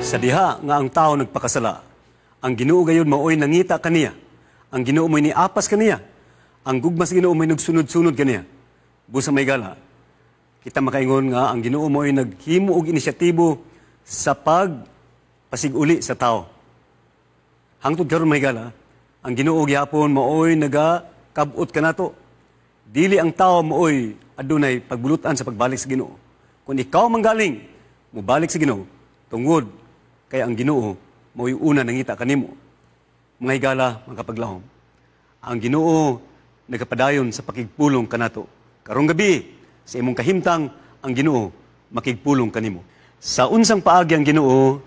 Sa diha nga ang tao nagpakasala, ang Ginoo gayon maoy nangita kaniya, ang Ginoo mo'y niapas kaniya, ang gugmas Ginoo mo'y nagsunod-sunod kaniya. Busa may gala, kita makaingon nga ang Ginoo mo'y naghimo og inisyatibo sa pagpasiguli sa tao. Hangtod karon may gala, ang Ginoo gyapon maoy nagakabot kanato. Dili ang tao maoy adunay pagbulutan sa pagbalik sa Ginoo. Kung ikaw manggaling, mubalik sa Ginoo, tungod kaya ang Ginoo mao'y una nangita kanimo. Mga higala, mga kapaglahom, ang Ginoo nagapadayon sa pakigpulong kanato. Karong gabi, sa imong kahimtang, ang Ginoo makigpulong kanimo. Sa unsang paagi ang Ginoo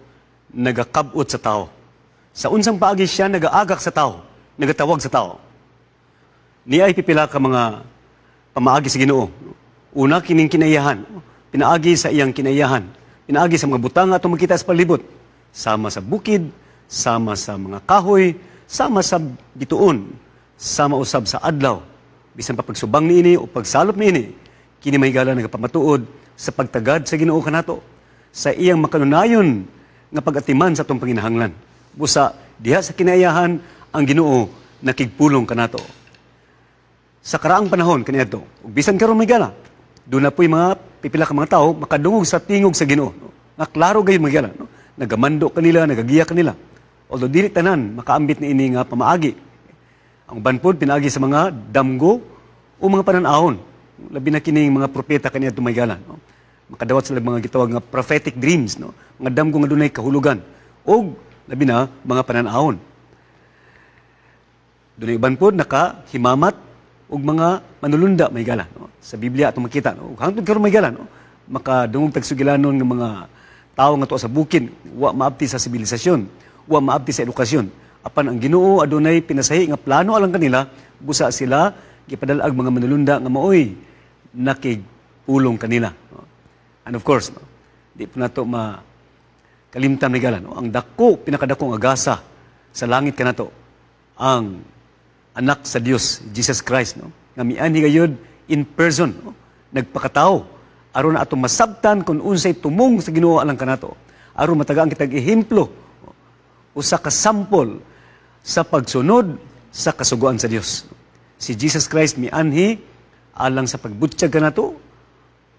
nagakabot sa tao. Sa unsang paagi siya nagaagak sa tao, nagatawag sa tao. Niya ay pipila ka mga pamaagi sa Ginoo. Una, kining kinaiyahan. Pinaagi sa iyang kinaiyahan. Pinaagi sa mga butang atong makita sa palibot. Sama sa bukid, sama sa mga kahoy, sama sa bituon, sama usab sa adlaw. Bisan pa pagsubang niini o pagsalop niini, kini may gala nagapamatuod sa pagtagad sa Ginoo kanato, sa iyang makanunayon nga pagatiman sa atong panginahanglan. Busa diha sa kinaiyahan ang Ginoo nakigpulong kanato. Sa karaang panahon kaniadto, ug bisan karon may gala, doon na po'y mga pipila ka mga tao makadungog sa tingog sa Ginoo. Nga klaro gayon mga gala, no? Nagamando kanila, nagagiya kanila. Although dili tanan makaambit ni ini nga pamaagi. Ang banpod pinaagi sa mga damgo o mga pananahon. Labi na kining mga propeta kaniya tumaygala, no? Makadawat sila mga gitawag nga prophetic dreams, no? Mga damgo nga dunay kahulugan o labi na mga pananahon. Dunay banpod nakahimamat og mga manulunda may gala, no? Sa Biblia atong makita, no? Hangtod karon may gala, no? Makadungog tagsugilanon nga mga tao nga to sa bukid, wa maabti sa sibilisasyon, wa maabti sa edukasyon. Apan ang Ginoo adunay pinasahi nga plano alang kanila, busa sila gipadalag mga manulunda nga maoy nakigpulong kanila. No? And of course, no? Di po nato makalimtan may gala, no? Ang dako, pinakadakong agasa sa langit kanato, ang anak sa Dios, Jesus Christ, no? Nga mianhi gayud in person, no? Nagpakatao aron atong masabtan kung unsay tumong sa Ginoo alang kanato. Aron matagaan kitag ehemplo usa ka sample sa pagsunod sa kasugoan sa Dios. Si Jesus Christ mianhi alang sa pagbutyag kanato,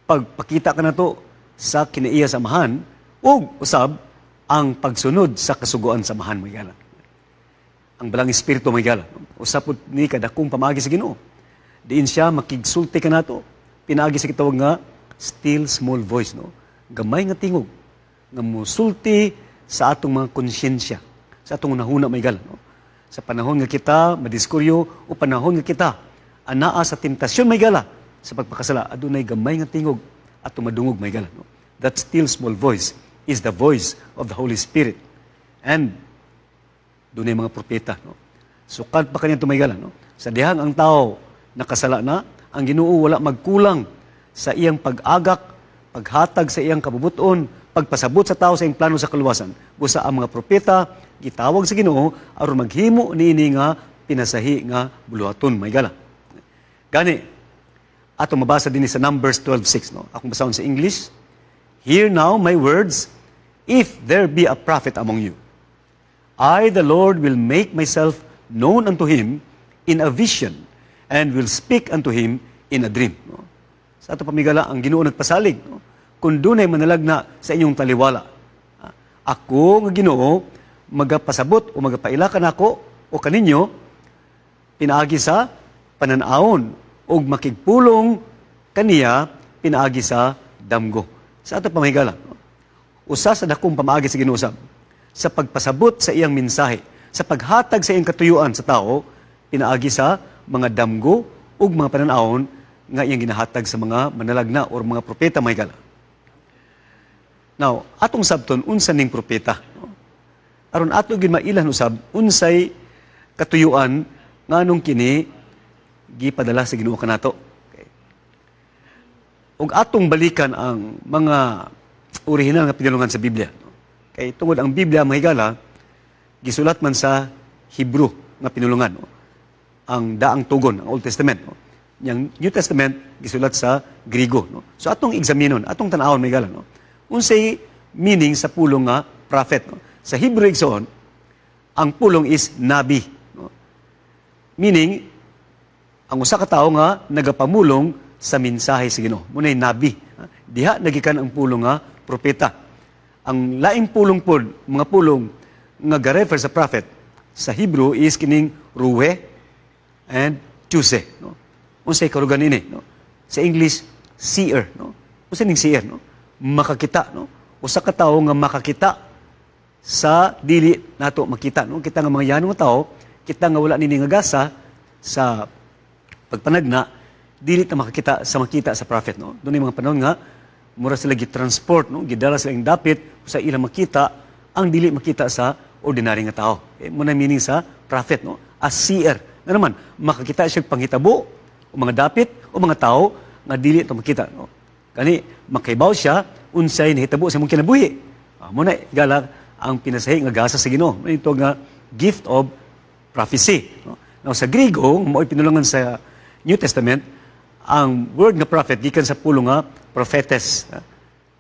pagpakita kanato sa kinaiya samahan ug usab ang pagsunod sa kasugoan samahan mga gala. Ang balang espiritu mga gala, usab pud ni kadakong pamaagi sa Ginoo. Diin siya makigsulti kanato, pinaagi sa kitawag nga still small voice, no? Gamay nga tingog nga musulti sa atong mga konsyensya, sa atong nahuna may gala, no? Sa panahon nga kita madiskuryo o panahon nga kita anaa sa temptasyon may gala sa pagpakasala, adunay gamay nga tingog atong madungog may gala, no? That still small voice is the voice of the Holy Spirit. And dunay mga propeta, no? Sukad pa kaniya may gala, no? Sa dihang ang tao nakasala na, ang Ginoo wala magkulang sa iyang pag-agak, paghatag sa iyang kabubuton, pagpasabot sa tao sa iyang plano sa kaluwasan. Busa ang mga propeta, gitawag sa Ginoo aron maghimo niini nga pinasahi nga buluhaton may gala. Gani, ato mabasa din sa Numbers 12:6, no? Akong basahon sa English. Hear now my words, if there be a prophet among you, I, the Lord, will make myself known unto him in a vision, and will speak unto him in a dream. No? Sa ato pamigala, ang Ginoo nagpasalig, no? Kung dunay manalagna sa inyong taliwala, ako nga Ginoo magapasabot o magapaila kanako o kaninyo pinaagi sa pananahon o makigpulong kaniya pinaagi sa damgo. Sa ato pamigala, no? Usa sa dakong pamaagi sa Ginoo sa pagpasabot sa iyang mensahe, sa paghatag sa iyang katuyuan sa tao, pinaagi sa mga damgo o mga pananahon nga iyang ginahatag sa mga manalagna o mga propeta may gala. Now, atong sabton, unsa ning propeta? No? Aron ato gid mailan usab, unsay katuyuan nga nung kini gipadala sa Ginoo kanato. Okay. Ug atong balikan ang mga orihinal nga pinulungan sa Biblia. No? Kay tungod ang Biblia mga higala, gisulat man sa Hebrew nga pinulungan. No? Ang daang tugon, ang Old Testament. No? Yang New Testament gisulat sa Griego, no? So atong examinon, atong tan-awon may gala, no? Unsay meaning sa pulong nga prophet. No? Sa Hebrew igsoon, ang pulong is nabi. No? Meaning, ang usa ka tawo nga nagapamulong sa mensahe sa Ginoo. Munay nabi. Diha nagikan ang pulong nga propeta. Ang laing pulong pod, mga pulong nga ga-refer sa prophet sa Hebrew is kining ruwe and tuse. No? Unsay karugan ini, no? Sa English, seer. No? Unsay ning seer, no? Makakita. No? Usa ka tawo nga makakita sa dili nato makita. No? Kita nga mga yanong tao, kita nga wala nini nga gasa sa pagpanagna, dili na makakita sa prophet. No? Doon yung mga panahon nga, mura sila gitransport, no? Gidala sila yung dapit sa ilang makita, ang dili makita sa ordinary nga tao. Muna meaning sa prophet, no? As seer. Nga naman, makakita siya panghitabo, o mga dapit, o mga tao, nga dili ito makita. No? Kani, makaibaw siya, unsay nahitabo sa mong kinabuhi. Muna, gala, ang pinasahi nga gasa sa Ginoo. Ito nga gift of prophecy. No? Now, sa Griego, mo pinulungan sa New Testament, ang word nga prophet, gikan sa pulong nga prophetes.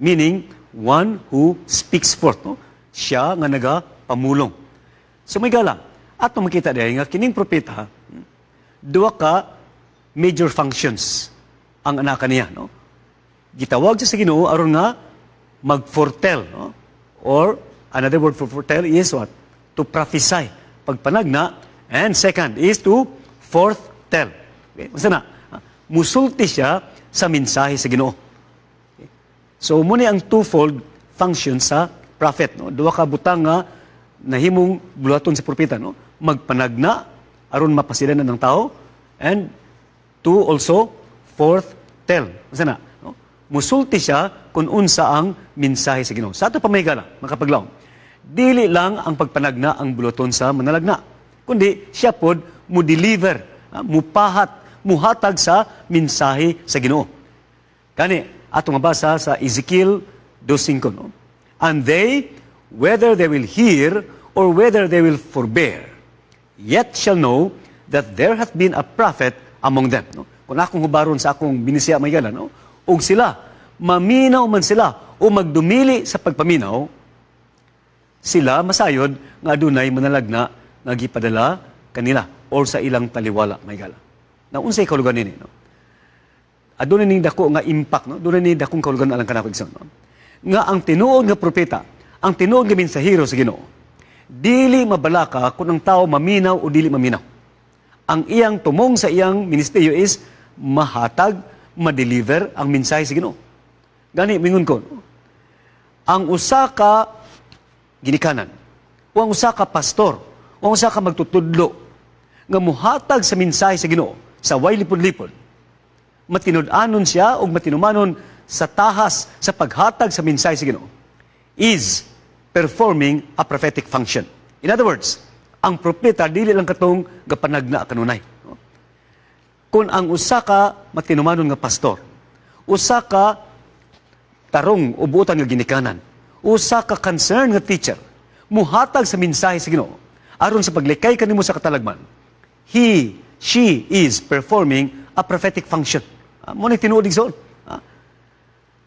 Meaning, one who speaks forth. No? Siya nga nagapamulong. So, may gala. At makita dahil nga, kining propeta, duwa ka major functions ang anak niya. No? Gitawag siya sa Ginoo aron nga mag-foretell. No? Or, another word for foretell is what? To prophesy. Pagpanagna. And second is to forthtell. Okay? Masa na? Musulti siya sa mensahe sa Ginoo. Okay? So, muna ang twofold function sa prophet. No? Duwa ka butang nga nahimong bulaton sa propeta. No? Magpanagna, aron mapasidanan ng tao, and to also forthtell. Masa na? No? Musulti siya kung unsa ang mensahe sa Ginoo. Sa ato pamahigala, makapaglaom, dili lang ang pagpanagna ang bulaton sa manalagna, kundi siya pod mu-deliver, mupahat, muhatag sa mensahe sa Ginoo. Kani, atong mabasa sa Ezekiel 2:5, no? And they, whether they will hear or whether they will forbear, yet shall know that there hath been a prophet among them. No? Kung akong hubaron sa akong binisya may gala, no? Og sila, maminaw man sila o magdumili sa pagpaminaw, sila masayod nga adunay manalagna nga gipadala kanila or sa ilang taliwala may gala. Na unsay kalugan nini, no? Adunay ning dako nga impact, no? Adunay ning dakong kalugan alang kanako igsoon, no? Nga ang tinuod nga propeta, ang tinuod nga mensahero sa Ginoo, dili mabalaka kung ang tao maminaw o dili maminaw. Ang iyang tumong sa iyang ministeryo is mahatag, ma-deliver ang mensahe sa Ginoo. Gani mingon ko, no? Ang usa ka ginikanan, o ang usa ka pastor, o ang usa ka magtutudlo nga muhatag sa mensahe sa Ginoo sa way lipod-lipod, matinud-anon siya o matinumanon sa tahas sa paghatag sa mensahe sa Ginoo, is performing a prophetic function. In other words, ang propeta dili lang katong gapanagna kanunay. No? Kung ang usa ka matinumanon nga pastor, usa ka tarong o buotan nga ginikanan, usa ka concerned nga teacher, muhatag sa mensahe sa Ginoo aron sa paglikay kanimo sa katalagman, she is performing a prophetic function. Mo ni tinuod igsoon.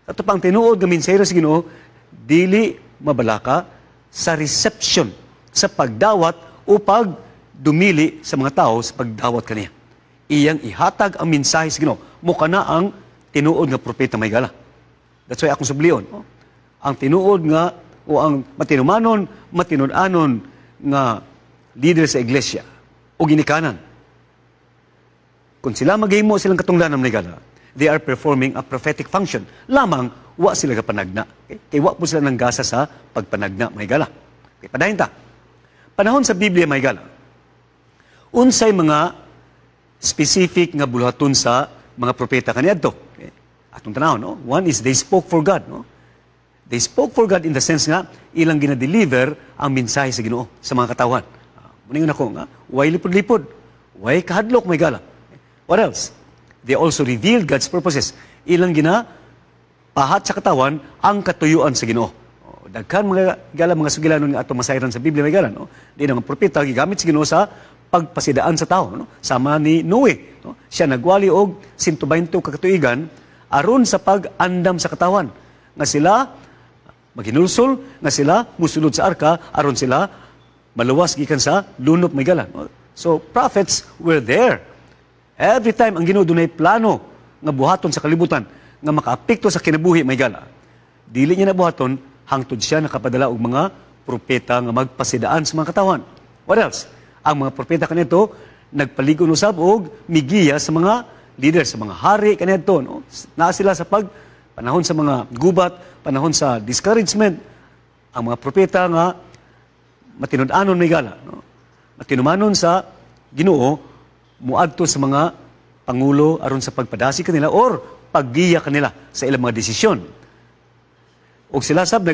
Ato pang tinuod nga mensahero sa Ginoo, dili mabalaka sa reception, sa pagdawat o pagdumili sa mga tao sa pagdawat kaniya. Iyang ihatag ang mensahe sa Ginoo. Mukha na ang tinuod nga propeta may gala. That's why akong sublion. No? Ang tinuod nga o ang matinumanon, matinud-anon nga leader sa iglesia o ginikanan. Kung sila maghimo silang katunglanan may gala, they are performing a prophetic function. Lamang, wa sila kapanagna. Okay? Kaya wa po sila nang gasa sa pagpanagna may gala. Okay, padahin ta. Panahon sa Biblia may gala, unsay mga specific nga buluhaton sa mga propeta kaniadto. Okay? Atong tanaw, no? One is they spoke for God. No? They spoke for God in the sense nga ilang gina-deliver ang mensahe sa Ginoo sa mga katawan. Muningon ako nga, way lipod-lipod, way kahadlok may gala. Okay? What else? They also revealed God's purposes. Ilang pahat sa katawan ang katuyuan sa Ginoo. Daghan mga gala, mga sugilanon nga ato masayran sa Biblia may gala, no? Di na mga propeta gigamit sa Ginoo sa pagpasidaan sa tao, no? Sama ni Noe, no? Siya nagwali og 120 ka katuigan aron sa pag-andam sa katawan. Nga sila Maginulsol nga sila musulod sa arka aron sila maluwas gikan sa lunop may gala. So prophets were there. Every time ang Ginoo dunay plano nga buhaton sa kalibutan nga makaapekto sa kinabuhi may gala. Dili niya nabuhaton hangtod siya nakapadala og mga propeta nga magpasidaan sa mga katawan. What else? Ang mga propeta kanito nagpaligon usab og migiya sa mga leader, sa mga hari kanito, no? Naa sila sa panahon sa mga gubat, panahon sa discouragement. Ang mga propeta nga matinud-anon may gala, no? Matinumanon sa Ginoo muadto sa mga pangulo aron sa pagpadasi kanila or paggiya kanila sa ilang mga desisyon. O sila sab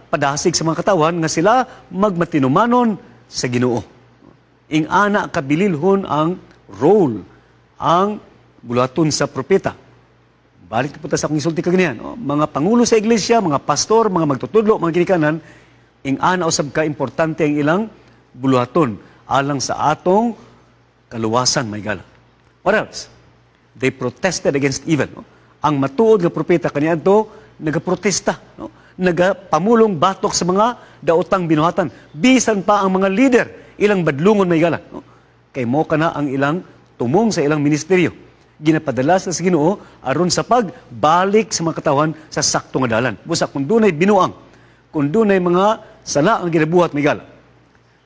padasig sa mga katawan nga sila magmatinumanon sa Ginoo. Ing ana kabililhon ang role, ang bulaton sa propeta. Balik na punta sa akong isulti kaganihan. No? Mga pangulo sa iglesia, mga pastor, mga magtutudlo, mga ginikanan, ing ana usab ka importante ang ilang bulaton alang sa atong kaluwasan may gala. What else? They protested against evil. No? Ang matuod nga propeta kaniadto nagaprotesta, no? Nagapamulong batok sa mga daotang binuhatan. Bisan pa ang mga leader ilang badlungon may gala. No? Kay mo kana ang ilang tumong sa ilang ministeryo. Ginapadala sa Ginoo aron sa pagbalik sa mga katawan sa sakto nga dalan. Busa kung dunay binuang, kung dunay mga sala ang ginabuhat may gala.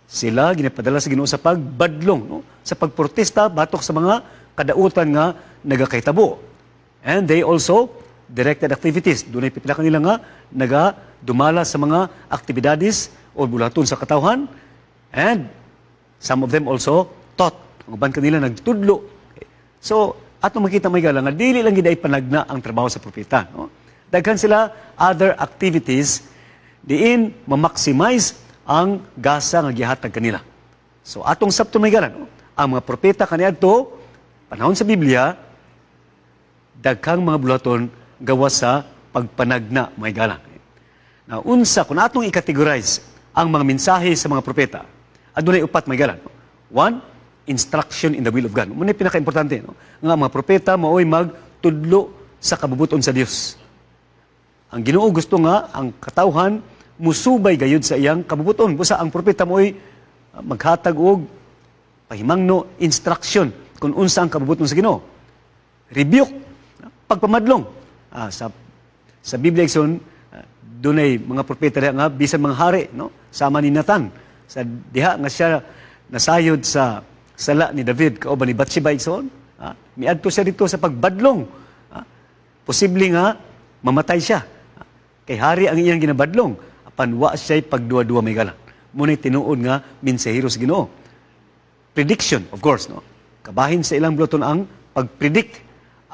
Sila ginapadala sa Ginoo sa pagbadlong, no? Sa pagprotesta batok sa mga kadautan nga nagakahitabo. And they also directed activities. Dunay pipila kanila nga nagadumala sa mga aktibidades o bulaton sa katawhan. And some of them also taught. Ang uban kanila nagtudlo. So, atong makita may gala nga dili lang gid ay panagna ang trabaho sa propeta, no? Daghan sila other activities diin ma-maximize ang gasa nga gihatag kanila. So atong sabton may gala, no? Ang mga propeta kaniadto panahon sa Biblia daghang mga bulaton gawa sa pagpanagna may gala. Now unsa kun atong i-categorize ang mga mensahe sa mga propeta, adunay upat may gala, no? One, instruction in the will of God. Muna yung pinaka-importante, no? Nga mga propeta maoy magtudlo sa kabubuton sa Dios. Ang Ginoo gusto nga ang katawhan musubay gayud sa iyang kabubuton. Busa ang propeta maoy maghatag og pahimangno instruction kung unsa ang kabubuton sa Ginoo. Rebuke, pagpamadlong. Sa Biblia ikson dunay mga propeta nga bisan mga hari, no? Sama ni Nathan sa diha nga siya nasayod sa sala ni David kauban ni Bathsheba igsoon. Miadto siya dito sa pagbadlong. Posible nga mamatay siya. Kay hari ang iyang ginabadlong. Apan wa siya'y pagduwa-duwa may galan. Muna'y tinuod nga minsahero sa Ginoo. Prediction, of course, no? Kabahin sa ilang bulaton ang pagpredict,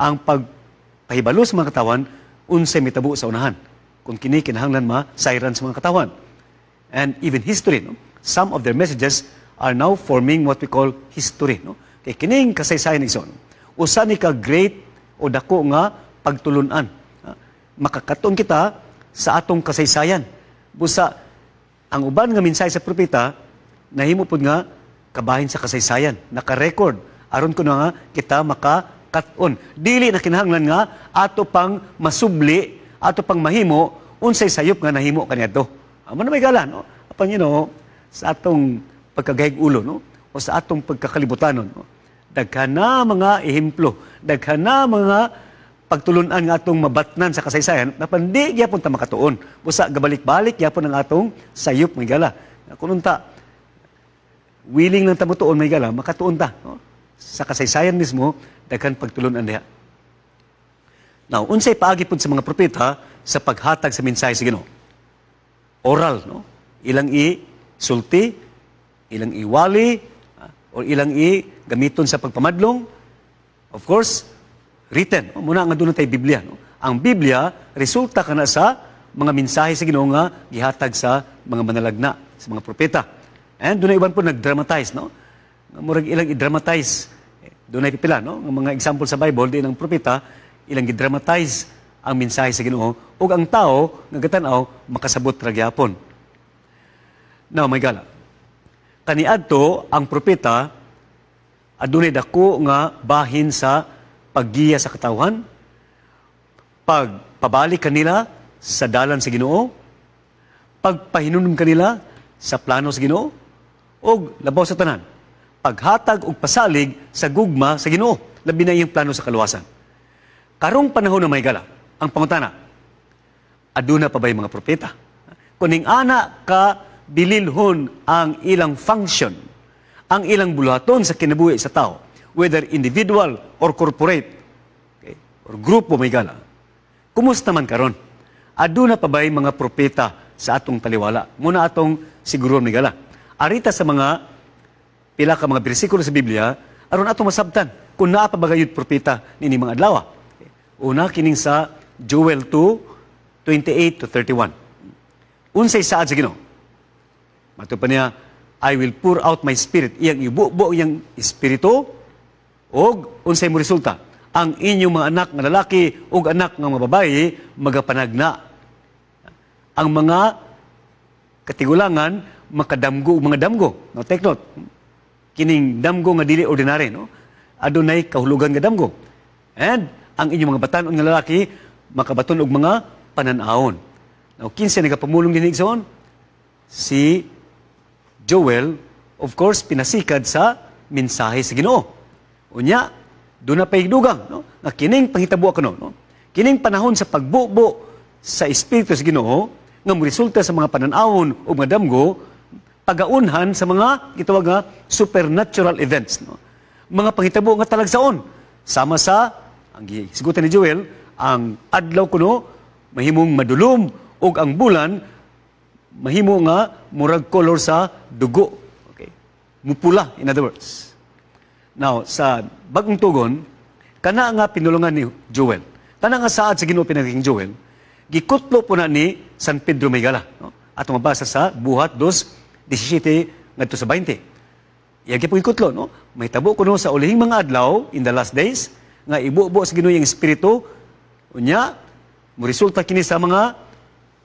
ang pagpahibalo sa mga katawan unsay mitabo sa unahan. Kung kini kinahanglan ma-siren sa mga katawan. And even history, no? Some of their messages are now forming what we call history, no? Kay kining kasaysayan igsoon. Usa ni ka great o dako nga pagtulunan. Makakaton kita sa atong kasaysayan. Busa ang uban nga mensahe sa propeta nahimo pud nga kabahin sa kasaysayan, naka-record aron kuno nga kita makakaton. Dili na kinahanglan nga ato pang masubli, ato pang mahimo unsay sayop nga nahimo kaniadto. Amo na may gala, no? Apan sa atong pagkagahig ulo, no? O sa atong pagkakalibutan, no? Daghan na mga ehemplo, daghan na mga pagtulunan nga atong mabatnan sa kasaysayan na pandi gyapon ta makatuon. Busa gabalik-balik gyapon ang atong sayop may gala. Kun unta willing lang ta motuon may gala, makatuon ta, no? Sa kasaysayan mismo daghan pagtulunan diha. Now, unsay paagi pud sa mga propeta sa paghatag sa mensahe sa Ginoo? Oral, no? Ilang sulti, ilang iwali, o ilang gamiton sa pagpamadlong. Of course, written. Muna nga doon tayo Biblia. No? Ang Biblia, resulta ka na sa mga mensahe sa Ginoo nga gihatag sa mga manalagna, sa mga propeta. And doon na iban po nag-dramatize. No? Murag ilang i-dramatize. Doon na pipila. No? Ang mga example sa Bible, di ng propeta, ilang i-dramatize ang mensahe sa Ginoo o ang tao nga gatanaw makasabot ra gyapon. Now, may gala. Kaniadto ang propeta adunay dako nga bahin sa paggiya sa katawhan, pagpabalik kanila sa dalan sa Ginoo, pagpahinunom kanila sa plano sa Ginoo o labaw sa tanan, paghatag og pasalig sa gugma sa Ginoo, labi na iyang plano sa kaluwasan. Karong panahon na may gala, ang pangutana, aduna pa ba yung mga propeta? Kuning ana ka bililhon ang ilang function, ang ilang buluhaton sa kinabuhi sa tao, whether individual or corporate, okay, or grupo may gala. Kumusta man karon? Aduna pa ba yung mga propeta sa atong taliwala? Muna atong siguro may gala. Arita sa mga pila ka mga bersikulo sa Biblia, aron atong masabtan kung naa pa ba gayud propeta nini mga adlaw. Okay. Una kining sa Joel 2:28 to 31. Unsay saad sa Ginoo? Mato pa niya, I will pour out my spirit. Iyang ibubo iyang espiritu og unsay mo resulta? Ang inyong mga anak nga lalaki ug anak nga mga babayi magapanagna. Ang mga katigulangan makadamgo ug mga damgo. No, take note. Kining damgo nga dili ordinary, no? Adunay kahulugan nga damgo. And ang inyong mga batan-on nga lalaki makabaton og mga pananahon. Now, kinsa nagapamulong din igsoon? Si Joel, of course, pinasikad sa mensahe sa Ginoo. Unya, doon na paigdugang, no? Nga kining panghitabo ako, no? Kining panahon sa pagbubo sa Espiritu sa Ginoo, nga resulta sa mga pananahon o mga damgo, pagaunhan sa mga gitawag nga supernatural events, no? Mga panghitabo nga talagsaon. Sama sa, ang sigutan ni Joel, ang adlaw kuno, mahimong madulom, o ang bulan, mahimo nga murag color sa dugo. Okay? Mupula, in other words. Now, sa bagong tugon, kana nga pinulungan ni Joel. Kana nga saad sa Ginoo pinaging Joel, gikutlo po na ni San Pedro Maygala. No? At mabasa sa Buhat 2:17 ngadto sa 20. Iyagi po ikutlo, no? May tabo kuno sa ulihing mga adlaw in the last days, nga ibubo sa Ginoo yung espiritu, unya, mo resulta kini sa mga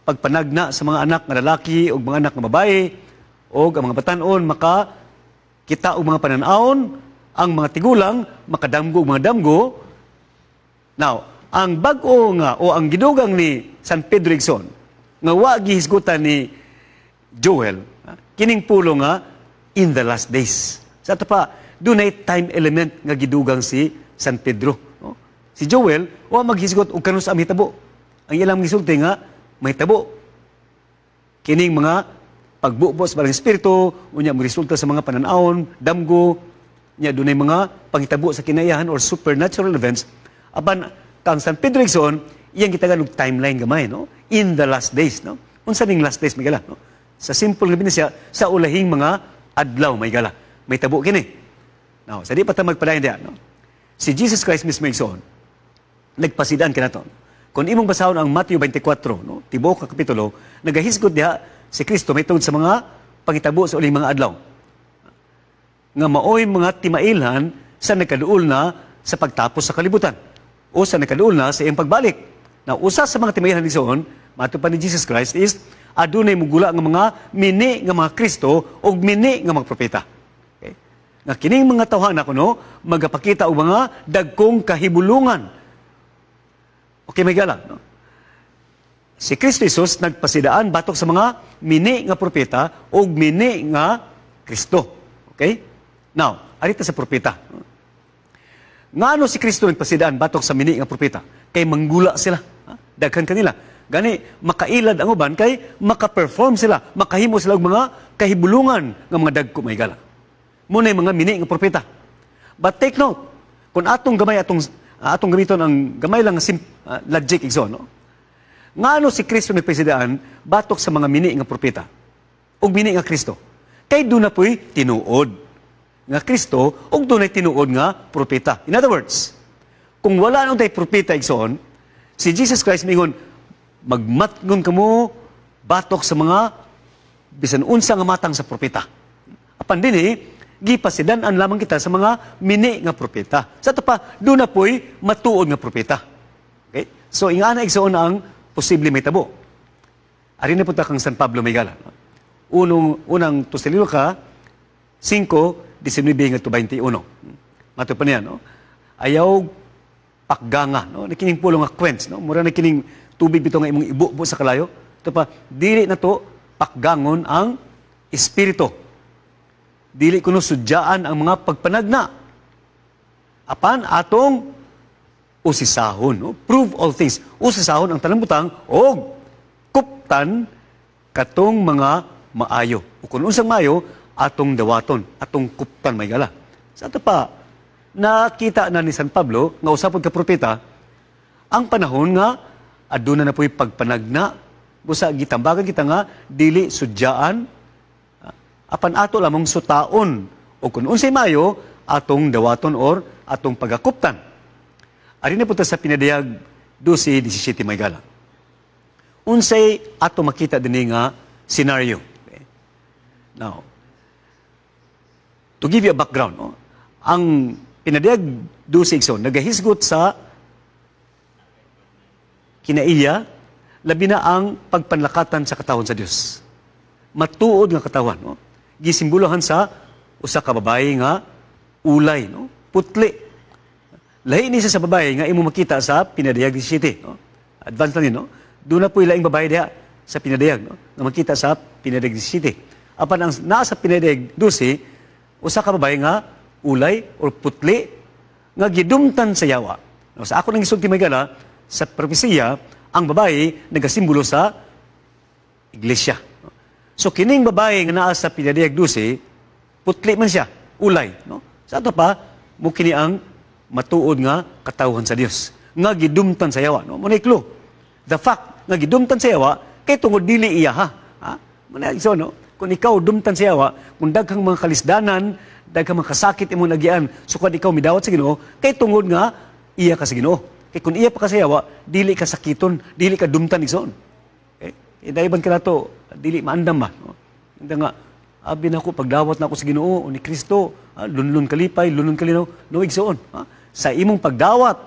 pagpanagna sa mga anak nga lalaki o mga anak nga babae o ang mga batanon maka kita og mga pananahon, ang mga tigulang makadamgo og mga damgo. Now, ang bag-o nga o ang gidugang ni San Pedro Igsoon nga wa gihisgutan ni Joel, kining pulo nga in the last days. Sa ito pa, dunay time element nga gidugang si San Pedro. No? Si Joel, wa maghisgot og kanus ang hitabo. Ang ilang gisulti nga may tabo. Kining mga pagbubo sa balang espiritu, unya mo resulta sa mga pananahon, damgo, nya dunay mga panghitabo sa kinayahan or supernatural events. Aban kang San Pedro Igsoon, iyang gitagan og timeline gamay, no? In the last days, no? Unsa ning last days may gala, no? Sa simple nga siya, sa ulahing mga adlaw may gala. May tabo kini. Now, sa di pa ta magpadayon diha, no? Si Jesus Christ mismo Igsoon, nagpasidaan kanato. Kung imong basahon ang Matthew 24, no, tibok ka kapitulo, nagahisgot diha si Kristo may tungod sa mga pangitabo sa uling mga adlaw. Nga maoy mga timailhan sa nakaduol na sa pagtapos sa kalibutan o sa nakaduol na sa iyang pagbalik. Now, usa sa mga timailhan igsoon, matupad ni Jesus Christ is adunay mugula nga mga mini nga mga Kristo o mini nga mga propeta. Okay? Nga kining mga tawhana kuno magapakita og mga dagkong kahibulungan. Okay, may gala, no? Si Kristo Jesus nagpasidaan batok sa mga mini nga propeta o mini nga Kristo. Okay? Now, arita sa propeta. Ngano si Kristo nagpasidaan batok sa mini nga propeta? Kay manggula sila. Daghan kanila. Gani, makailad ang uban kay makaperform sila, makahimo sila og mga kahibulungan nga mga dagko may gala. Muna yung mga mini nga propeta. But take note, kung atong gamay atong gamiton ang gamay lang logic igsoon, no? Ngano si Kristo nagpasidaan batok sa mga mini nga propeta ug mini nga Kristo? Kay doon na po'y tinuod nga Kristo ug doon ay tinuod nga propeta. In other words, kung wala nang tay propeta igsoon, si Jesus Christ mingon magmatngon kamo batok sa mga bisan unsa nga matang sa propeta. Apan dinhi gipasidan-an lamang kita sa mga mini nga propeta. Sa ito pa, doon na po'y matuod nga propeta. Okay? So, ingana igsoon ang posible may tabo. Ari na punta kang San Pablo Maygala. Unang Tesalonica 5:19 to 21. Mato pa niya, no? Ayaw pakganga, no? Nakining pulo nga kwents, no? Mura nakining tubig bito nga imong ibubo sa kalayo. Ito pa, dili na to pakgangon ang espiritu. Dili kuno sudyaan ang mga pagpanagna. Apan atong usisahon, no? Prove all things. Usisahon ang tanang butang o kuptan katong mga maayo. O kung unsang maayo, atong dawaton, atong kuptan may gala. Sa ito pa, nakita na ni San Pablo, nga usapod ka propeta, ang panahon nga, aduna na po'y pagpanagna, busa gitambagan kita nga, dili sudyaan, apan ato lamang sutaon, o kung unsay maayo, atong dawaton or atong pagakuptan. Ari na po sa pinadayag 12:17 may gala. Unsay ato makita din nga scenario. Okay? Now, to give you a background, no? Ang pinadayag 12:18 nagahisgot sa kinaiya, labi na ang pagpanlakatan sa katawan sa Dios. Matuod nga katawan, no? Gisimbolohan sa usa ka babae nga ulay, no? Putli. Lahi ni sa babae nga imo makita sa pinadayag 17, no? Advance lang yun, no? Doon na po ilaing babae diha sa pinadayag, no? Na makita sa pinadayag 17. Apan ang naa sa pinadayag 12, usa ka babae nga ulay or putli nga gidumtan sa yawa. No, sa ako nang isulti may gala, sa propesiya, ang babae nagasimbolo sa iglesia. No? So kining babae nga naa sa pinadayag 12, putli man siya, ulay, no? Sa ato pa, mo kini ang matuod nga katawhan sa Dios. Nga gidumtan sa yawa, no? Muna iklo. The fact nga gidumtan sa yawa kay tungod dili iya ha. Muna iso, no? Kung ikaw dumtan sa yawa, kung daghang mga kalisdanan, daghang mga kasakit imong nagian, so kung ikaw midawat sa Ginoo, kay tungod nga iya ka sa Ginoo. Kay kung iya pa ka sa yawa, dili ka sakiton, dili ka dumtan igsoon. Okay? Daiban ka na to, dili maandam ba, no? Hindi nga abi na ako pagdawat na ako sa Ginoo o ni Kristo, lunlun kalipay, lunlun kalinaw, no igsoon. Sa imong pagdawat,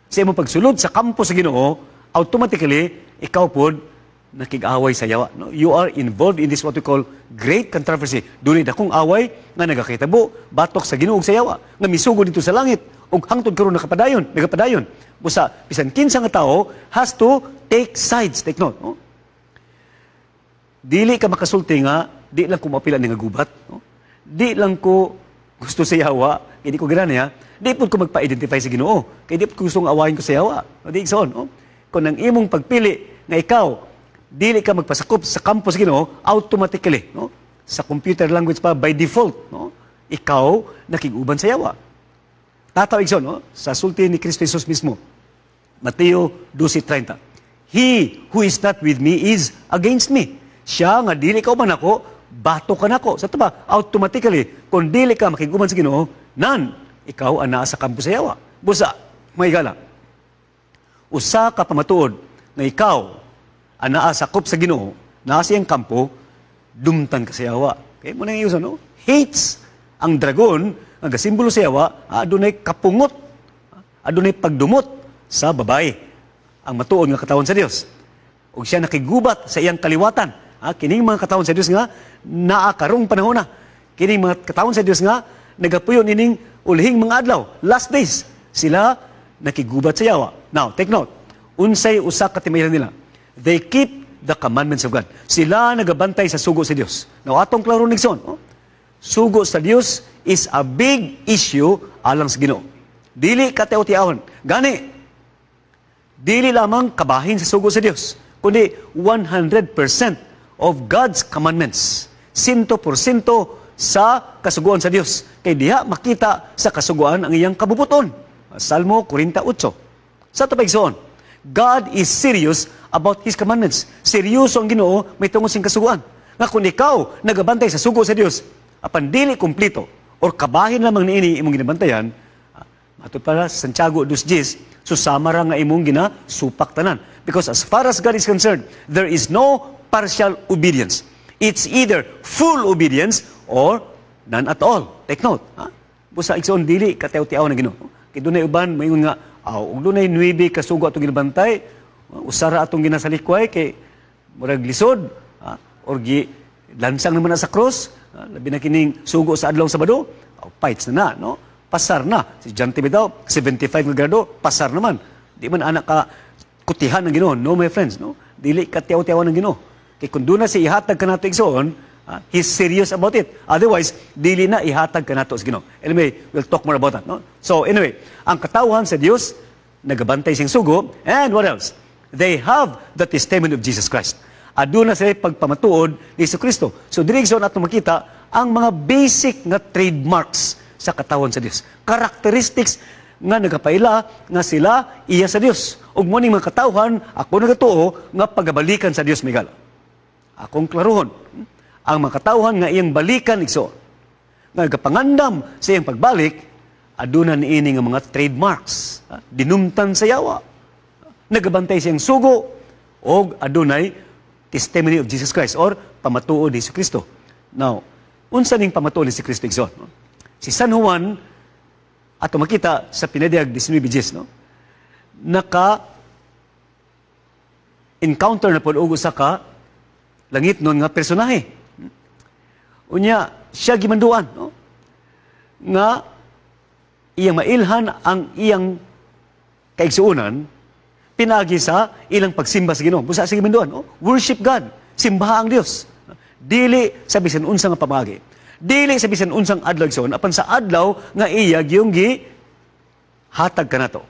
sa imong pagsulod sa kampo sa Ginoo, automatically ikaw pod nakig-away sa yawa. No? You are involved in this what we call great controversy. Dunay dakong away nga nagakitabo, batok sa Ginoo sa yawa, nga misugod dito sa langit ug hangtod karon nagapadayon. Busa bisan kinsa nga tao has to take sides, take note, no? Dili ka makasulti nga di lang ko mapila nga gubat, no? Di lang ko gusto sa yawa, hindi ko gana niya, di po ko magpa-identify sa Ginoo, kaya di po ko gustong awayin ko sa yawa. Di ikson, no? Kung ang imong pagpili nga ikaw, dili ka magpasakop sa kampo sa Ginoo, automatically, no? Sa computer language pa, by default, no? Ikaw nakiguban sa yawa. Tataw ikson, no? Sa sulti ni Kristo Jesus mismo, Mateo 12:30. He who is not with me is against me. Siya nga dili ka man ako, bato ka nako. Sa ba, automatically, kung dili ka makiguban sa Ginoo, ikaw ang naa sa kampo sa yawa. Busa, may gala. Usa ka pamatuod na ikaw ang naa sa kop sa Ginoo, naa siyang kampo, dumtan ka sa yawa. Okay, muna yung no? Hates ang dragon, ang gasimbolo sa yawa, adunay kapungot, adunay pagdumot sa babae. Ang matuod nga katawan sa Dios. O siya nakigubat sa iyang kaliwatan. Kining mga katawan sa Dios nga naakarong panahon na. Kining mga katawan sa Dios nga nagapuyon ining ulihing mga adlaw, last days. Sila nakigubat sa yawa. Now, take note. Unsay usa ka timayan nila. They keep the commandments of God. Sila nagabantay sa sugo sa Dios. Now, atong klaro nigson, sugo sa Dios is a big issue alang sa Ginoo. Dili katiaw-tiawon. Gani, dili lamang kabahin sa sugo sa Dios, kundi 100% of God's commandments. 100% sa kasuguan sa Dios. Kay diha makita sa kasuguan ang iyang kabubuton. Salmo 48. Sa tapigsoon, God is serious about His commandments. Seryoso ang Ginoo may tungod sing kasuguan. Nga kung ikaw nagabantay sa sugo sa Dios, apan dili kumplito or kabahin lamang niini imong ginabantayan, matod para sa Santiago 2:10, susama ra nga imong ginasupak tanan. Because as far as God is concerned, there is no partial obedience. It's either full obedience or none at all. Take note. Busa igsoon dili katiaw-tiaw na Ginoo. Kay dunay uban mayon nga ug dunay 9 kasugo atong ginabantay, usara atong ginasalikway kay murag lisod, or lansang naman na sa cross, labi na kining sugo sa adlaw Sabado, fights na, no? Pasar na. Si John Tibitaw, 75 nga grado, pasar naman. Di man anak ka kutihan ng Ginoo. No, my friends, no? Dili katiaw-tiawan ng Ginoo. Kay kung doon na si ihatag ka nato igsoon, he's serious about it. Otherwise, dili na ihatag ka nato sa Ginoo. Anyway, we'll talk more about that. No? So anyway, ang katawhan sa Dios, nagabantay siyang sugo, and what else? They have the testimony of Jesus Christ. Aduna sila pagpamatuod ni Jesu Kristo. So diri igsoon ato makita ang mga basic nga trademarks sa katawhan sa Dios. Characteristics nga nagapaila nga sila iya sa Dios. Ug mo ning mga katawhan, ako nagatuo nga pagabalikan sa Dios migala. Akong klaruhon. Ang mga katawhan nga iyang balikan igsoon. Nga nagapangandam sa iyang pagbalik, aduna niini nga mga trademarks. Dinumtan sa yawa. Nagabantay siyang sugo o adunay testimony of Jesus Christ or pamatuod ni Jesu Kristo. Now, unsa ning pamatuod ni Jesu Kristo igsoon? No? Si San Juan ato makita sa pinadiyag 19 no? Encounter na po og usa ka langit nun nga personahe. Unya siya gimanduan no? Nga iyang mailhan ang iyang kaigsuonan pinagi sa ilang pagsimba sa Ginoo. Busa sa gimanduan, no? Worship God, simbaha ang Dios. Dili sa bisan unsang nga pamagi. Dili sa bisan unsang adlaw igsoon apan sa adlaw nga iya giyong gi hatag kanato.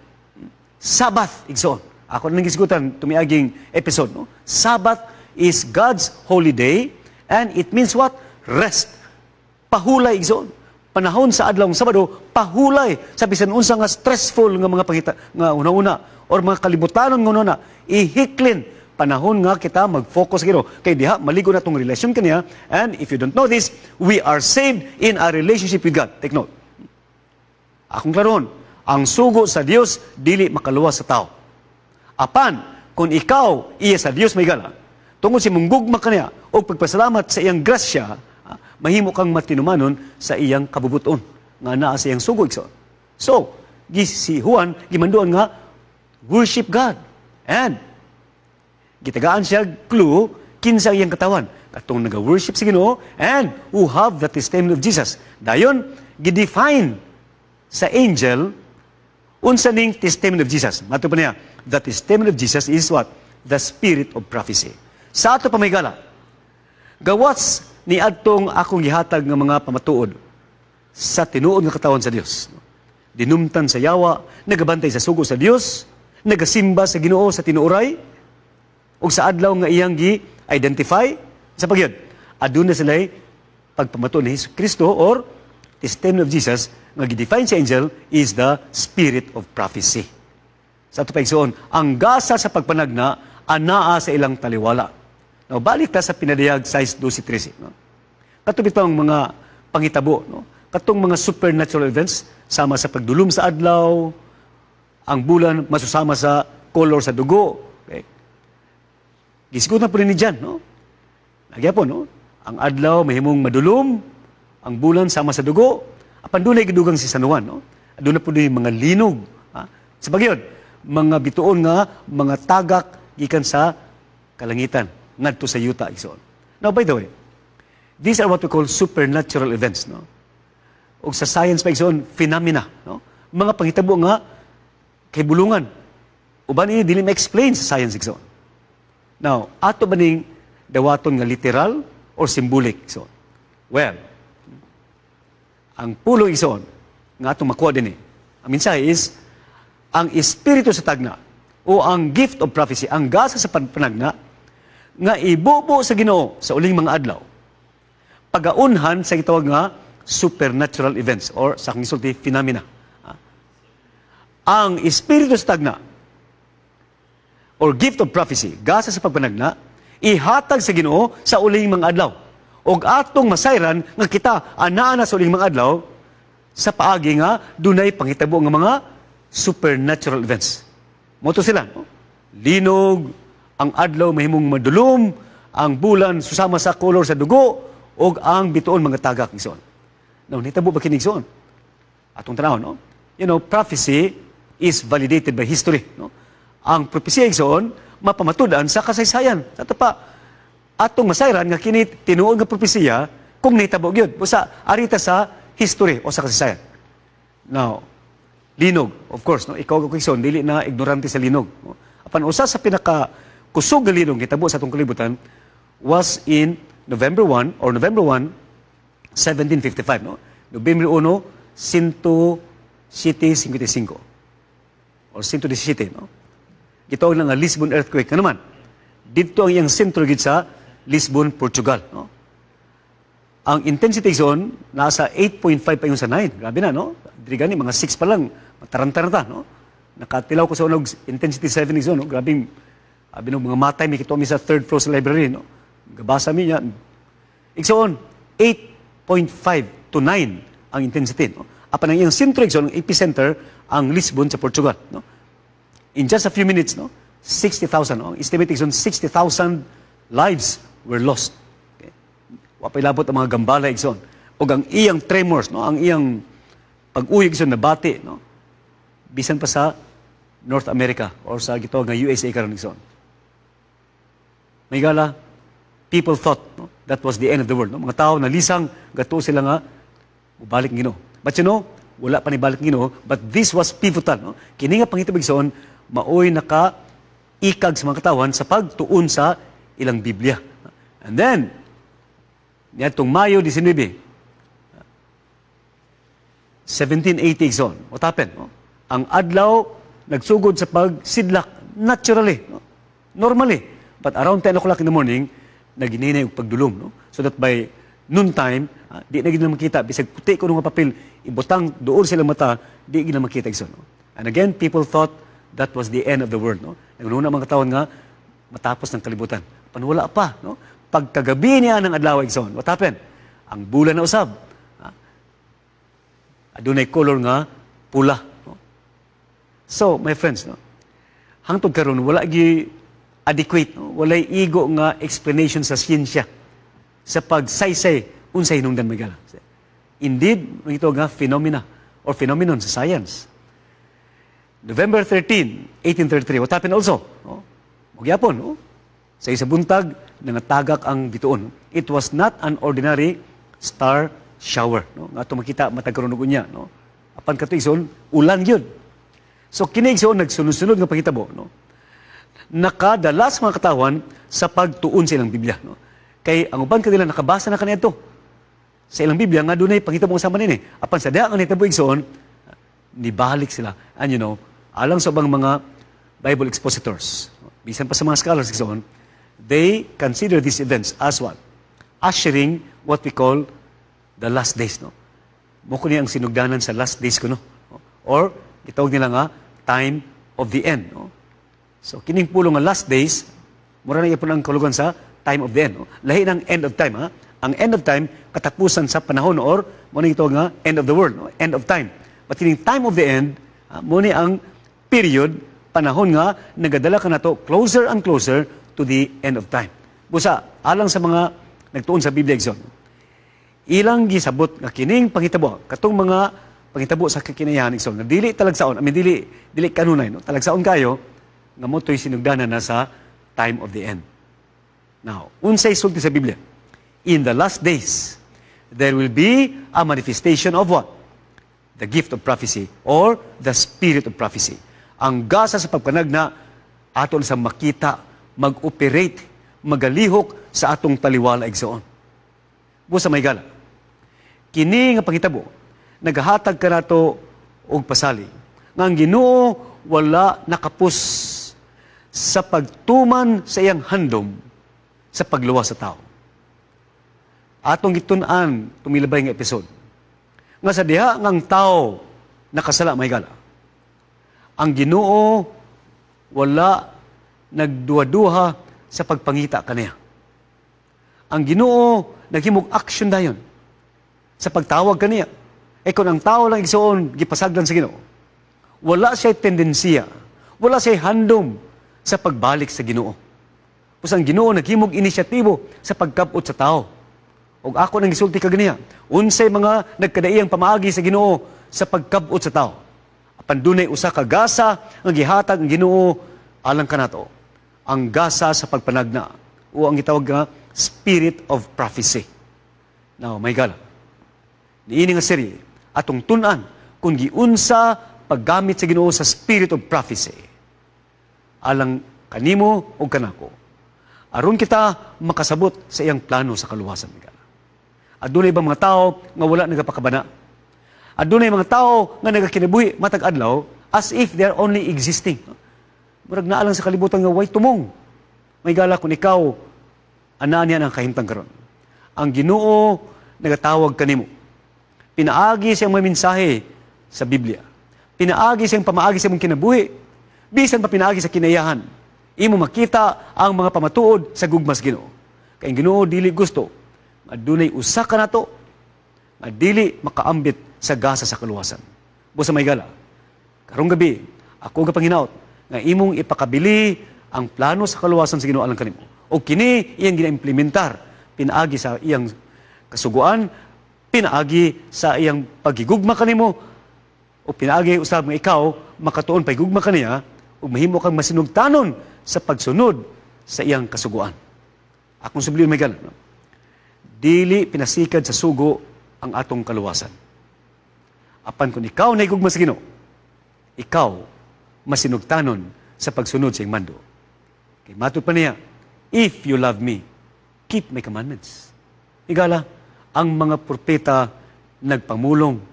Sabbath igsoon. Ako nang gisgutan tumiaging episode, no? Sabbath is God's holy day and it means what? Rest. Pahulay igsoon. Panahon sa adlaw ng Sabado, pahulay sa bisan unsa nga stressful nga mga pangita nga una-una or mga kalibutanon nga una ihiklin panahon nga kita mag-focus sa Ginoo. Kay diha maligo na tong relasyon kaniya, and if you don't know this, we are saved in our relationship with God. Take note. Akong klaron, ang sugo sa Dios dili makaluwas sa tao. Apan kung ikaw iya sa Dios may gala, tungod si munggugma kaniya o pagpasalamat sa iyang grasya, mahimo kang matinumanon sa iyang kabubuton nga naa sa iyang sugo igsoon. So, si Juan gimanduan nga worship God. And gitagaan siya clue kinsa iyang katawan. Katong naga-worship si Ginoo and who have the testimony of Jesus. Dayon gidefine sa angel unsa ning testimony of Jesus. Mato pa niya, the testimony of Jesus is what? The spirit of prophecy. Sa ato pamigala, gawas ni adtong akong gihatag nga mga pamatuod sa tinuod nga katawan sa Dios. Dinumtan sa yawa, nagabantay sa sugo sa Dios, nagasimba sa Ginoo sa tinuoray, ug sa adlaw nga iyang gi-identify sa pagyod. Aduna sila pagpamatuod ni Hesus Kristo or testimony of Jesus nga gi-define sa angel is the spirit of prophecy. Sa ato paigsoon, ang gasa sa pagpanagna anaa sa ilang taliwala. Now, balik ta sa pinadayag 6:12-13. No? Katong bitong mga pangitabo, no? Katong mga supernatural events, sama sa pagdulom sa adlaw, ang bulan masusama sa color sa dugo. Okay? Gisigutan po rin ni Jan, no? Nagyapon, no? Ang adlaw mahimong madulom, ang bulan sama sa dugo, apan dunay gidugang si San Juan, no? Doon na po din mga linog. Ha? Sa bagyon, mga bituon nga, mga tagak gikan sa kalangitan ngadto sa yuta igsoon. Now, by the way, these are what we call supernatural events, no? O sa science pa igsoon, phenomena, no? Mga panghitabo nga kay bulungan. Uban ini dili ma-explain sa science igsoon. Now, ato ba ning dawaton nga literal or symbolic igsoon? Well, ang pulo igsoon nga atong makuha dinhi. Ang mensahe is ang espiritu sa tagna o ang gift of prophecy, ang gasa sa panagna nga ibubo sa Ginoo sa uling mga adlaw. Pagaunhan sa gitawag nga supernatural events or sa kisulti phenomena. Ang espiritu sa tagna or gift of prophecy, gasa sa pagpanagna, ihatag sa Ginoo sa uling mga adlaw. Og atong masayran nga kita anaa na sa uling mga adlaw sa paagi nga dunay panghitabo nga mga supernatural events. Moto sila, no? Linog, ang adlaw mahimong madulom, ang bulan susama sa kolor sa dugo, o ang bituon mga tagak igsoon. Now, nitabo ba kini igsoon? Atong tanaw, no? You know, prophecy is validated by history, no? Ang propesya igsoon mapamatudan sa kasaysayan. Sa pa, atong masayran nga kini tinuod nga propesya kung nitabo gyud. Busa arita sa history o sa kasaysayan. Now, linog, of course, no? Ikaw kung igsoon dili na ignorante sa linog, no? Apan usa sa pinaka kusog nga linog gitabo sa atong kalibutan, was in November 1 or November 1, 1755, no? November 1, 155 or 117, no? Gitawag lang nga Lisbon earthquake na naman. Dito ang iyang sentro gid sa Lisbon, Portugal, no? Ang intensity zone nasa 8.5 pa yung sa 9. Grabe na, no? Diri gani mga 6 pa lang, mataranta-ranta, no? Nakatilaw ko sa unog intensity 7 zone, no? Grabe, abi no mga matay mi kito mi sa third floor sa library, no? Gabasa mi yan. Igsoon 8.5 to 9 ang intensity, no? Apan ang iyang sentro zone, ang epicenter ang Lisbon sa Portugal, no? In just a few minutes, no? 60,000, no? Estimated zone 60,000 lives were lost. Okay? Wapay labot ang mga gambala igsoon. O ang iyang tremors, no? Ang iyang pag-uyog igsoon na bati, no? Bisan pa sa North America or sa gitawag nga USA karon igsoon. May gala, people thought, no? That was the end of the world, no? Mga tao na lisang gato sila nga mubalik Ginoo. But you know, wala pa ni balik Ginoo, but this was pivotal, no? Kini nga pangitabo igsoon maoy naka ikag sa mga katawan sa pagtuon sa ilang Biblia. And then, nitong Mayo 19, 1780 zone. What happened? No? Ang adlaw nagsugod sa pagsidlak naturally, no? Normally. But around 10 o'clock in the morning, nagininay og pagdulom. No? So that by noontime, di na gina makita. Bisag puti ko nga papel, ibutang doon sila mata, di gina makita. No? And again, people thought that was the end of the world. No? Naguna mga katawan nga, matapos ng kalibutan. Panwala pa. No? Pagkagabi niya ng adlaw, igsoon, what happened? Ang bulan na usab. Adunay color nga, pula. No? So, my friends, no? Hangtod karon wala gi adequate, no? Walay igo nga explanation sa siyensya sa pagsaysay unsay hinungdan may gala. Indeed, ito nga phenomena or phenomenon sa science. November 13, 1833, what happened also? No? Magyapon, no? Sa isa buntag, nangatagak ang bituon. It was not an ordinary star shower. No? Nga ito makita, matagkaroon niya. No? Apan kato igsoon, ulan yun. So, kini igsoon, nagsunod-sunod nga pangitabo. No? Nakadala sa mga katawan sa pagtuon sa ilang Biblia. No? Kay ang uban kanila nakabasa na kanito sa ilang Biblia, nga dunay pangitabo sa manin. Apan sa diha ang nitabo igsoon, nibalik sila. And you know, alang sa bang mga Bible expositors, bisan pa sa mga scholars igsoon, they consider these events as what? Ushering what we call the last days, no? Mukha niya ang sinugdanan sa last days ko, no? Or, itawag nila nga, time of the end, no? So, kining pulong nga last days, mura na ipon ang kalugan sa time of the end, no? Lahi ng end of time, ha? Ang end of time, katapusan sa panahon, or, muna itawag nga, end of the world, no? End of time. But kining time of the end, muna ang period, panahon nga, nagadala ka na to closer and closer to the end of time. Busa, alang sa mga nagtuon sa Biblia igsoon, ilang gisabot nga kining pangitabo, katong mga pangitabo sa kakinayahan igsoon, nga dili talagsaon, dili kanunay, no? Talagsaon kayo, nga mo to'y sinugdanan na sa time of the end. Now, unsay sulti sa Biblia, in the last days, there will be a manifestation of what? The gift of prophecy or the spirit of prophecy. Ang gasa sa pagpanag na aton sa makita, mag-operate, magalihok sa atong taliwala igsoon. Busa may gala. Kini nga pangitabo, naghatag ka nato og pasalig. Nga ang Ginoo wala nakapus sa pagtuman sa iyang handom sa pagluwas sa tao. Atong gitun-an tumilabay nga episode. Nga sa diha ngang tao nakasala may gala. Ang Ginoo wala nagduha-duha sa pagpangita kaniya. Ang Ginoo naghimog action dayon sa pagtawag kaniya. Kung ang tao lang igsoon gipasagdan sa Ginoo, wala siya tendensiya, wala siya handom sa pagbalik sa Ginoo. Kus ang Ginoo naghimog inisyatibo sa pagkabot sa tao. Og ako nang gisulti kaganiya, unsay mga nagkadaiyang pamaagi sa Ginoo sa pagkabot sa tao. Apan dunay usa ka gasa nga gihatag ang Ginoo alang kanato. Ang gasa sa pagpanagna o ang gitawag nga spirit of prophecy. Now, may gala. Niini nga serye atong tun-an kung giunsa paggamit sa Ginoo sa spirit of prophecy alang kanimo o kanako. aron kita makasabot sa iyang plano sa kaluwasan. Adunay ibang mga tao nga wala nagapakabana. Adunay mga tao nga nagakinabuhi matag adlaw as if they are only existing. Murag naa lang sa kalibutan nga way tumong. May gala kung ikaw anaan niya ang kahimtang karon. Ang Ginoo nagatawag kanimo. Pinaagi siyang mga mensahe sa Biblia. Pinaagi siyang pamaagi sa imong kinabuhi. Bisan pa pinaagi sa kinayahan. Imo makita ang mga pamatuod sa gugmas Ginoo. Kay ang Ginoo dili gusto adunay usa ka nato nga dili makaambit sa gasa sa kaluwasan. Busa may gala. Karong gabi ako gapanginaot nga imong ipakabili ang plano sa kaluwasan sa Ginoo alang kanimo. O kini iyang gina-implementar pinaagi sa iyang kasuguan, pinaagi sa iyang paghigugma kanimo, o pinaagi usab nga ikaw makatuon paghigugma kaniya ug mahimo kang masinugtanon sa pagsunod sa iyang kasuguan. Akong subliyon may gala. No? Dili pinasikad sa sugo ang atong kaluwasan. Apan kung ikaw na higugma sa Ginoo, ikaw masinugtanon sa pagsunod sa iyang mando. Kay matod pa niya, if you love me, keep my commandments. Igala, ang mga propeta nagpamulong,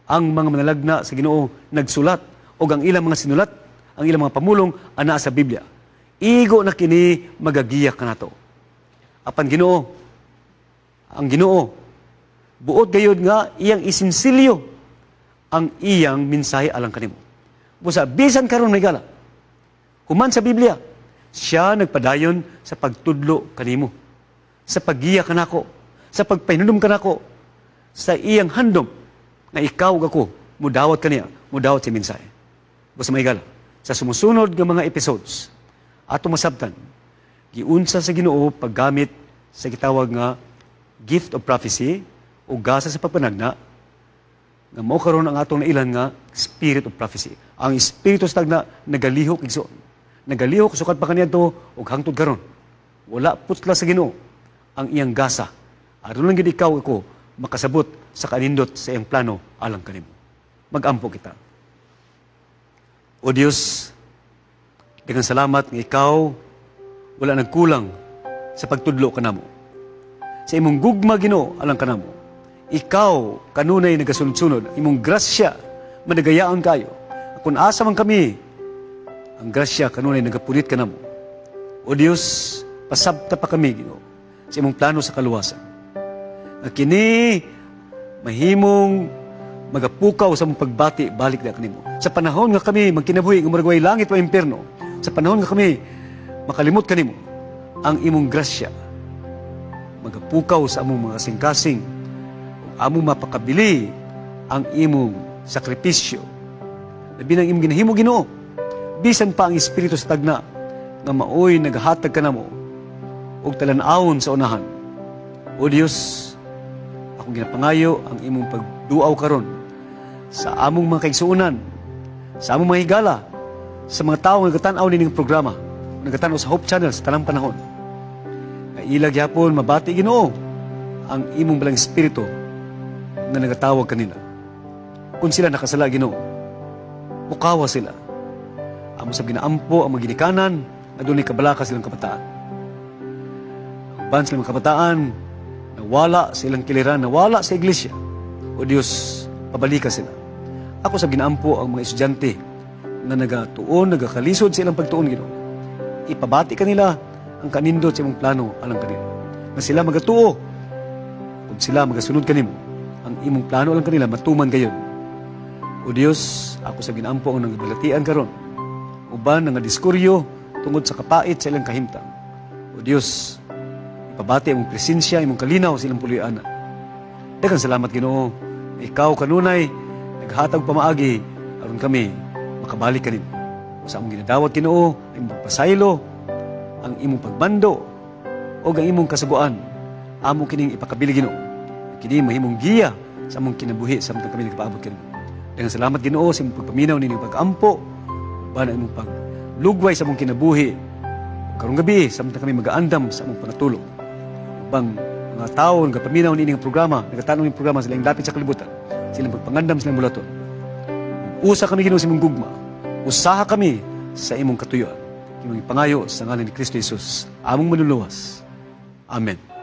ang mga manalagna sa Ginoo nagsulat, o ang ilang mga sinulat, ang ilang mga pamulong ana sa Biblia. Igo na kini magagiya ka nato. Apan Ginoo, ang Ginoo, buot gayud nga iyang isinsilyo ang iyang mensahe alang kanimo. Busa, bisan karon may gala, human sa Biblia, siya nagpadayon sa pagtudlo kanimo, sa paggiya kanako, sa pagpahinumdum kanako, sa iyang handom na ikaw ug ako mudawat kaniya, mudawat si mensahe. Busa may gala, sa sumusunod nga mga episodes, ato masabtan, giunsa sa Ginoo paggamit sa gitawag nga gift of prophecy o gasa sa pagpanagna nga mao karon ang atong nailan nga spirit of prophecy. Ang espiritu sa tagna nagalihok igsoon. Nagalihok sukat pa kaniadto ug hangtod karon. Wala putla sa Ginoo ang iyang gasa. Aron lang gid ikaw ako makasabot sa kanindot sa iyang plano alang kanimo. Mag-ampo kita. O Dios, daghang salamat nga ikaw wala nagkulang sa pagtudlo kanamo. Sa imong gugma Ginoo alang kanamo. Ikaw kanunay nagasunod-sunod, imong grasya madagayaon kayo. Kung asa man kami, ang grasya kanunay nagapulit kanamo. O Dios, pasabta pa kami Ginoo sa imong plano sa kaluwasan. Nga kini mahimong magapukaw sa mong pagbati balik na kanimo. Sa panahon nga kami magkinabuhi nga murag way langit o impierno, sa panahon nga kami makalimot kanimo ang imong grasya, magapukaw sa among mga kasing-kasing, among mapakabili ang imong sakripisyo. Labi ng imong ginahimo Ginoo, bisan pa ang espiritu sa tagna nga maoy naghatag kanamo og talan-awon sa unahan. O Dios, akong ginapangayo ang imong pagduaw karon sa among mga kaigsuonan, sa among mga higala, sa mga tawo nga nagatan-aw nining programa, nagatan-aw sa Hope Channel sa tanang panahon. Ilag yapon mabati Ginoo ang imong balang espiritu na nagatawag kanila. Kung sila nakasala Ginoo, mukawa sila. Amo sa ginaampo ang maginikanan na dunay kabalaka silang kabataan. Ang ban silang kabataan nawala sa ilang kiliran, nawala sa iglesia. O Dios, pabalika sila. Ako sa ginaampo ang mga estudyante na nagatuon, nagakalisod sa ilang pagtuon Ginoo. Ipabati kanila ang kanindot sa imong plano alang kanila. Na sila magatuo, kung sila magasunod kanimo, ang imong plano alang kanila, matuman gayon. O Dios, ako sa ginaampo ang nagabalatian karon, uban nga diskuryo tungod sa kapait sa ilang kahimtang. O Dios, ipabati imong presensya, imong kalinaw sa ilang puloy-ana. Daghang salamat Ginoo, ikaw kanunay naghatag pamaagi aron kami makabalik kanimo. Sa among ginadawat Ginoo, imong pagpasaylo, ang imong pagbando o ang imong kasuguan, amo kining ipakabili Ginoo. Kini mahimong giya sa among kinabuhi samtang kami nagpaabot kanimo. Daghang salamat Ginoo sa imong pagpaminaw nining pag-ampo, bana imong paglugway sa among kinabuhi. Karong gabi samtang kami mag-aandam sa among pangatulong. Bang mga tawo nga paminaw nining programa, nagatanong ning programa sila lapit sa kalibutan, silang pagpangandam silang mulaton. Usa kami Ginoo sa imong gugma. Usaha kami sa imong katuyuan. imong ipangayo sa ngalan ni Kristo Jesus, among manluluwas. Amen.